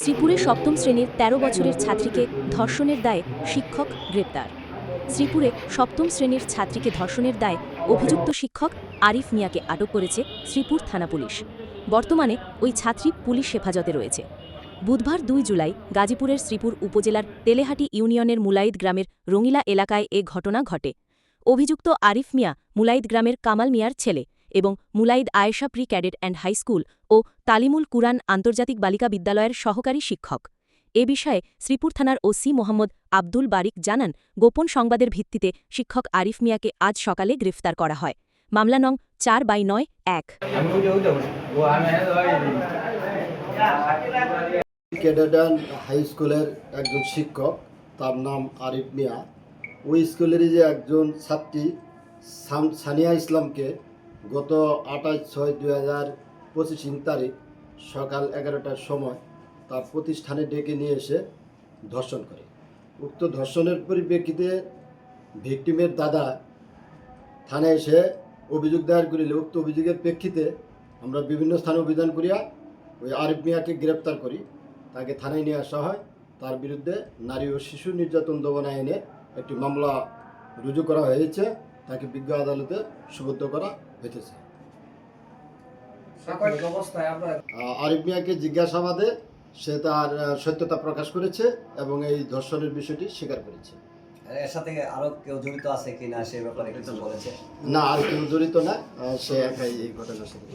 শ্রীপুরে সপ্তম শ্রেণীর ১৩ বছরের ছাত্রীকে ধর্ষণের দায়ে শিক্ষক গ্রেপ্তার। শ্রীপুরে সপ্তম শ্রেণীর ছাত্রীকে ধর্ষণের দায়ে অভিযুক্ত শিক্ষক আরিফ মিয়াকে আটক করেছে শ্রীপুর থানা পুলিশ। বর্তমানে ওই ছাত্রী পুলিশ হেফাজতে রয়েছে। বুধবার ২ জুলাই গাজীপুরের শ্রীপুর উপজেলার তেলেহাটি ইউনিয়নের মুলাইদ গ্রামের রঙিলা এলাকায় এ ঘটনা ঘটে। অভিযুক্ত আরিফ মিয়া মুলাইদ গ্রামের কামাল মিয়ার ছেলে এবং Mulaid Ayesha pre cadet and high school ও তালিমুল কুরআন আন্তর্জাতিক বালিকা বিদ্যালয়ের সহকারী শিক্ষক। এ বিষয়ে শ্রীপুর থানার ওসি মোহাম্মদ আব্দুল বারিক জানান, গোপন সংবাদের ভিত্তিতে শিক্ষক আরিফ মিয়াকে আজ সকালে গ্রেফতার করা হয়। মামলা নং ৪/৯-১। ক্যাডেট অ্যান্ড হাই স্কুলের একজন শিক্ষক, তার নাম আরিফ মিয়া। ওই স্কুলেরই যে একজন ছাত্রী সানিয়া ইসলামকে গত ২৮/৬/২০২৫ তারিখ সকাল ১১টার সময় তার প্রতিষ্ঠানে ডেকে নিয়ে এসে ধর্ষণ করে। উক্ত ধর্ষণের পরিপ্রেক্ষিতে ভিকটিমের দাদা থানায় এসে অভিযোগ দায়ের করিলে উক্ত অভিযোগের প্রেক্ষিতে আমরা বিভিন্ন স্থানে অভিযান করিয়া ওই আরিফ মিয়াকে গ্রেপ্তার করি। তাকে থানায় নিয়ে আসা হয়। তার বিরুদ্ধে নারী ও শিশু নির্যাতন দমন আইনে একটি মামলা রুজু করা হয়েছে। তাকে বিজ্ঞ আদালতে সুবদ্ধ করা হয়েছে। আরিফ মিয়াকে জিজ্ঞাসাবাদে সে তার সত্যতা প্রকাশ করেছে এবং এই ধর্ষণের বিষয়টি স্বীকার করেছে। এর সাথে আরো কেউ জড়িত আছে কিনা সে ব্যাপারে কিছু বলেছে? না, আর কেউ জড়িত না, সে একাই এই ঘটনার সাথে।